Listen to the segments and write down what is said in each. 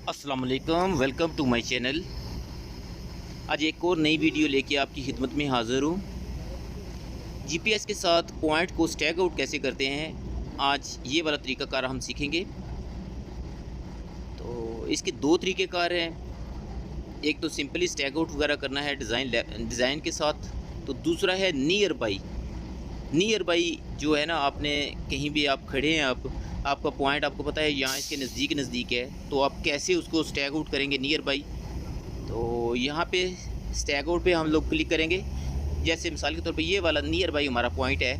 अस्सलाम वालेकुम, welcome to my channel. आज एक और नई वीडियो लेके आपकी खिदमत में हाज़िर हूँ। जीपीएस के साथ पॉइंट को स्टैक आउट कैसे करते हैं, आज ये वाला तरीक़ाकार हम सीखेंगे। तो इसके दो तरीक़ेकार हैं। एक तो सिंपली स्टैक आउट वगैरह करना है डिज़ाइन के साथ, तो दूसरा है नियर बाई। नियर बाई जो है ना, आपने कहीं भी आप खड़े हैं, आपका पॉइंट आपको पता है यहाँ इसके नज़दीक है, तो आप कैसे उसको स्टैक आउट करेंगे नियर बाई। तो यहाँ पे स्टैक आउट पे हम लोग क्लिक करेंगे। जैसे मिसाल के तौर पे ये वाला नियर बाई हमारा पॉइंट है,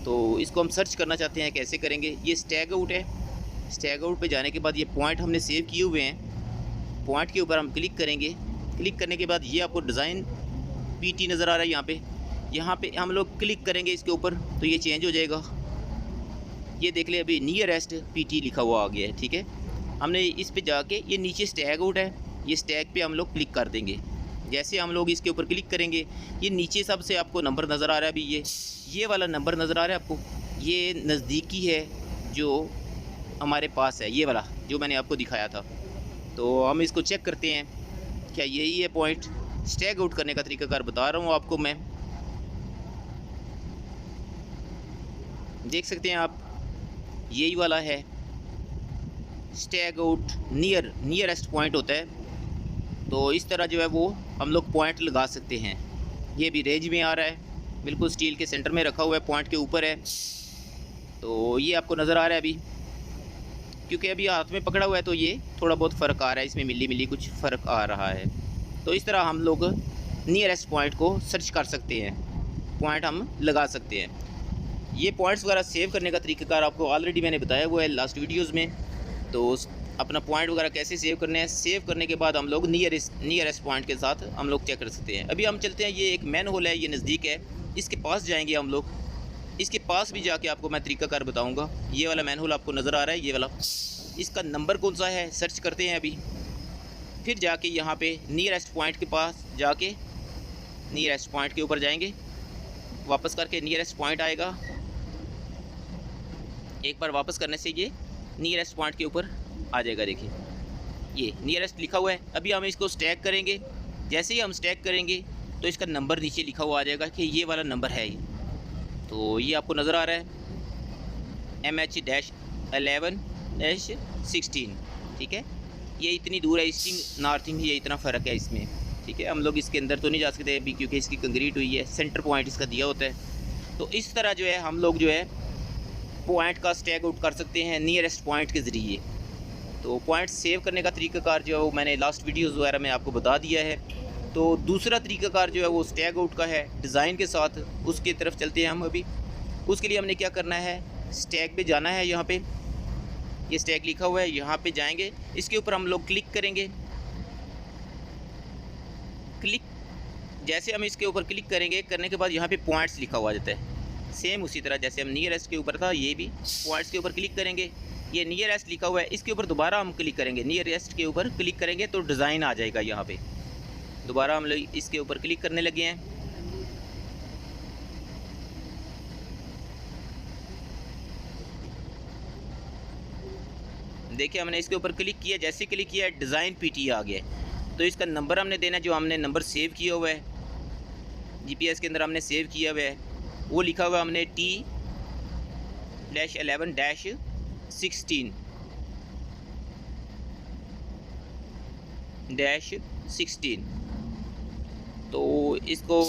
तो इसको हम सर्च करना चाहते हैं, कैसे करेंगे। ये स्टैक आउट है। स्टैक आउट पे जाने के बाद ये पॉइंट हमने सेव किए हुए हैं, पॉइंट के ऊपर हम क्लिक करेंगे। क्लिक करने के बाद ये आपको डिज़ाइन पीटी नज़र आ रहा है। यहाँ पे हम लोग क्लिक करेंगे इसके ऊपर, तो ये चेंज हो जाएगा। ये देख ले, अभी नियरेस्ट पीटी लिखा हुआ आ गया है। ठीक है, हमने इस पे जाके, ये नीचे स्टैक आउट है, ये स्टैक पे हम लोग क्लिक कर देंगे। जैसे हम लोग इसके ऊपर क्लिक करेंगे, ये नीचे सबसे आपको नंबर नज़र आ रहा है। अभी ये वाला नंबर नज़र आ रहा है आपको, ये नज़दीकी है जो हमारे पास है, ये वाला जो मैंने आपको दिखाया था। तो हम इसको चेक करते हैं, क्या यही है पॉइंट। स्टैक आउट करने का तरीक़ाकार बता रहा हूँ आपको मैं। देख सकते हैं आप, यही वाला है स्टैक आउट नियरेस्ट पॉइंट होता है। तो इस तरह जो है वो हम लोग पॉइंट लगा सकते हैं। ये भी रेंज में आ रहा है, बिल्कुल स्टील के सेंटर में रखा हुआ है, पॉइंट के ऊपर है। तो ये आपको नज़र आ रहा है अभी, क्योंकि अभी हाथ में पकड़ा हुआ है, तो ये थोड़ा बहुत फ़र्क आ रहा है, इसमें मिली कुछ फ़र्क आ रहा है। तो इस तरह हम लोग नियरेस्ट पॉइंट को सर्च कर सकते हैं, पॉइंट हम लगा सकते हैं। ये पॉइंट्स वगैरह सेव करने का तरीक़ाकार आपको ऑलरेडी मैंने बताया हुआ है लास्ट वीडियोस में। तो अपना पॉइंट वगैरह कैसे सेव करने हैं, सेव करने के बाद हम लोग नियरेस्ट पॉइंट के साथ हम लोग चेक कर सकते हैं। अभी हम चलते हैं, ये एक मैन होल है, ये नज़दीक है, इसके पास जाएंगे हम लोग। इसके पास भी जाके आपको मैं तरीक़ाकार बताऊँगा। ये वाला मैन होल आपको नज़र आ रहा है, ये वाला, इसका नंबर कौन सा है सर्च करते हैं अभी। फिर जाके यहाँ पर नियरेस्ट पॉइंट के पास जाके नियरेस्ट पॉइंट के ऊपर जाएंगे, वापस करके नियरेस्ट पॉइंट आएगा। एक बार वापस करने से ये नियरेस्ट पॉइंट के ऊपर आ जाएगा। देखिए, ये नियरेस्ट लिखा हुआ है। अभी हम इसको स्टैक करेंगे। जैसे ही हम स्टैक करेंगे तो इसका नंबर नीचे लिखा हुआ आ जाएगा कि ये वाला नंबर है ये। तो ये आपको नज़र आ रहा है MH-11-16। ठीक है, ये इतनी दूर है, ईस्टिंग नॉर्थिंग, ये इतना फ़र्क है इसमें। ठीक है, हम लोग इसके अंदर तो नहीं जा सकते अभी, क्योंकि इसकी कंक्रीट हुई है, सेंटर पॉइंट इसका दिया होता है। तो इस तरह जो है हम लोग जो है पॉइंट का स्टैक आउट कर सकते हैं नियरेस्ट पॉइंट के ज़रिए। तो पॉइंट सेव करने का तरीक़ाकार जो है वो मैंने लास्ट वीडियोज़ वगैरह में आपको बता दिया है। तो दूसरा तरीक़ाकार जो है वो स्टैक आउट का है डिज़ाइन के साथ, उसकी तरफ चलते हैं हम अभी। उसके लिए हमने क्या करना है, स्टैक पे जाना है। यहाँ पे ये स्टैक लिखा हुआ है, यहाँ पे जाएंगे, इसके ऊपर हम लोग क्लिक करेंगे। क्लिक जैसे हम इसके ऊपर क्लिक करेंगे, करने के बाद यहाँ पे पॉइंट्स लिखा हुआ जाता है। सेम उसी तरह जैसे हम नियरेस्ट के ऊपर था, ये भी पॉइंट्स के ऊपर क्लिक करेंगे, ये नियरेस्ट लिखा हुआ है, इसके ऊपर दोबारा हम क्लिक करेंगे। नियरेस्ट के ऊपर क्लिक करेंगे तो डिज़ाइन आ जाएगा। यहाँ पे दोबारा हम लोग इसके ऊपर क्लिक करने लगे हैं। देखिए, हमने इसके ऊपर क्लिक किया, जैसे क्लिक किया डिज़ाइन पीटी आ गया। तो इसका नंबर हमने देना, जो हमने नंबर सेव किया हुआ है जीपीएस के अंदर, हमने सेव किया हुआ है, वो लिखा हुआ हमने T-11-16। तो इसको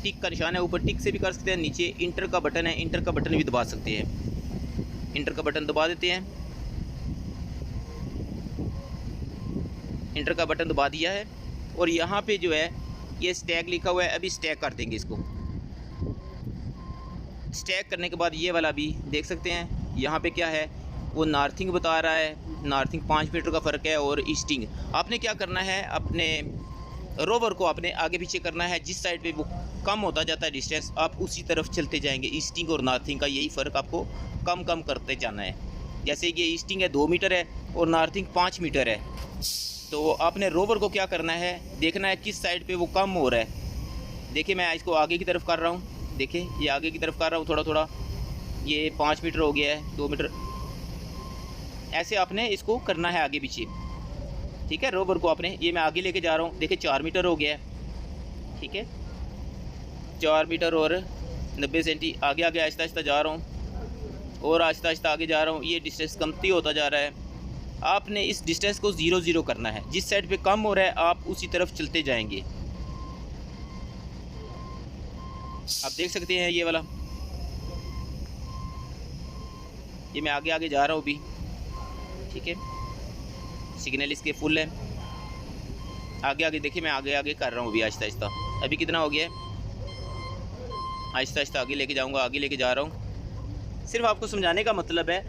टिक का निशान है, ऊपर टिक से भी कर सकते हैं, नीचे इंटर का बटन है, इंटर का बटन भी दबा सकते हैं। इंटर का बटन दबा देते हैं, इंटर का बटन दबा दिया है। और यहाँ पे जो है ये स्टैक लिखा हुआ है, अभी स्टैक कर देंगे इसको। स्टैक करने के बाद ये वाला भी देख सकते हैं, यहाँ पे क्या है, वो नॉर्थिंग बता रहा है। नॉर्थिंग 5 मीटर का फ़र्क है, और ईस्टिंग आपने क्या करना है, अपने रोवर को आपने आगे पीछे करना है। जिस साइड पे वो कम होता जाता है डिस्टेंस, आप उसी तरफ चलते जाएंगे। ईस्टिंग और नॉर्थिंग का यही फ़र्क आपको कम करते जाना है। जैसे ये ईस्टिंग है 2 मीटर है और नॉर्थिंग 5 मीटर है, तो आपने रोवर को क्या करना है, देखना है किस साइड पे वो कम हो रहा है। देखिए, मैं इसको आगे की तरफ कर रहा हूँ, देखिए ये आगे की तरफ कर रहा हूँ थोड़ा थोड़ा, ये 5 मीटर हो गया है, 2 मीटर, ऐसे आपने इसको करना है आगे पीछे। ठीक है। रोवर को आपने, ये मैं आगे लेके जा रहा हूँ, देखिए 4 मीटर हो गया है। ठीक है, 4 मीटर और 90 सेंटी आगे आगे आहिस्ता आहिस्ता जा रहा हूँ और आहिस्ता आहिस्ता आगे जा रहा हूँ। ये डिस्टेंस कमती होता जा रहा है। आपने इस डिस्टेंस को 0-0 करना है। जिस साइड पे कम हो रहा है आप उसी तरफ चलते जाएंगे। आप देख सकते हैं ये वाला, ये मैं आगे आगे जा रहा हूँ अभी। ठीक है, सिग्नल इसके फुल है। आगे आगे देखिए, मैं आगे आगे कर रहा हूँ अभी आहिस्ता आहिस्ता। अभी कितना हो गया है, आहिस्ता आहिस्ता आगे लेके जाऊँगा, आगे लेके जा रहा हूँ। सिर्फ आपको समझाने का मतलब है,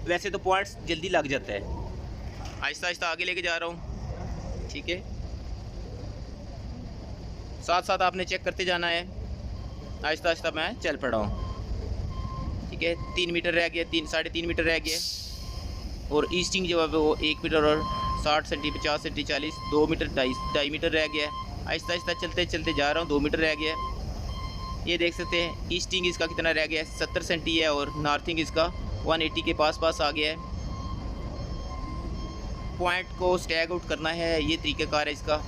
वैसे तो पॉइंट्स जल्दी लग जाता है। आहिस्ता आहिस्ता आगे लेके जा रहा हूँ। ठीक है, साथ साथ आपने चेक करते जाना है। आहिस्ता आहिस्ता मैं चल पड़ा हूँ। ठीक है, 3 मीटर रह गया, 3-3.5 मीटर रह गया और ईस्टिंग जो है वो 1 मीटर और 60 सेंटी, 50 सेंटी, 40, 2 मीटर, 2.5 मीटर रह गया है। आहिस्ता आहिस्ता चलते चलते जा रहा हूँ, 2 मीटर रह गया है। ये देख सकते हैं ईस्टिंग इसका कितना रह गया है, 70 सेंटी है और नॉर्थिंग इसका 180 के पास आ गया है। पॉइंट को स्टैग आउट करना है, ये तरीक़ाकार है इसका।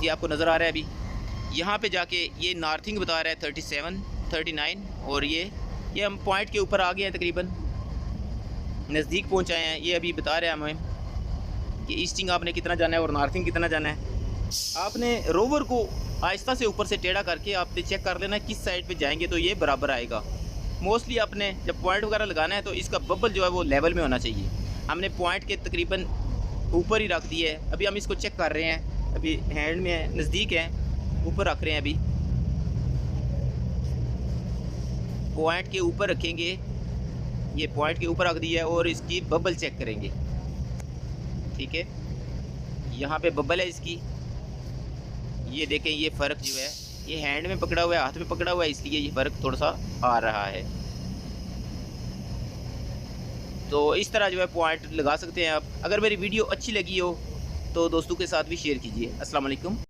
ये आपको नज़र आ रहा है अभी। यहाँ पे जाके ये नॉर्थिंग बता रहा है 37, 39 और ये हम पॉइंट के ऊपर आ गए हैं, तकरीबन नज़दीक पहुँच आए हैं। ये अभी बता रहे हैं हमें कि ईस्टिंग आपने कितना जाना है और नॉर्थिंग कितना जाना है। आपने रोवर को आहिस्ता से ऊपर से टेढ़ा करके आपने चेक कर लेना किस साइड पे जाएंगे तो ये बराबर आएगा। मोस्टली आपने जब पॉइंट वगैरह लगाना है तो इसका बबल जो है वो लेवल में होना चाहिए। हमने पॉइंट के तकरीबन ऊपर ही रख दिया है। अभी हम इसको चेक कर रहे हैं, अभी हैंड में है, नज़दीक है, ऊपर रख रहे हैं। अभी पॉइंट के ऊपर रखेंगे, ये पॉइंट के ऊपर रख दिया है और इसकी बबल चेक करेंगे। ठीक है, यहाँ पे बबल है इसकी, ये देखें। ये फ़र्क जो है, ये हैंड में पकड़ा हुआ है, हाथ में पकड़ा हुआ है, इसलिए ये फ़र्क थोड़ा सा आ रहा है। तो इस तरह जो है पॉइंट लगा सकते हैं आप। अगर मेरी वीडियो अच्छी लगी हो तो दोस्तों के साथ भी शेयर कीजिए। अस्सलाम वालेकुम।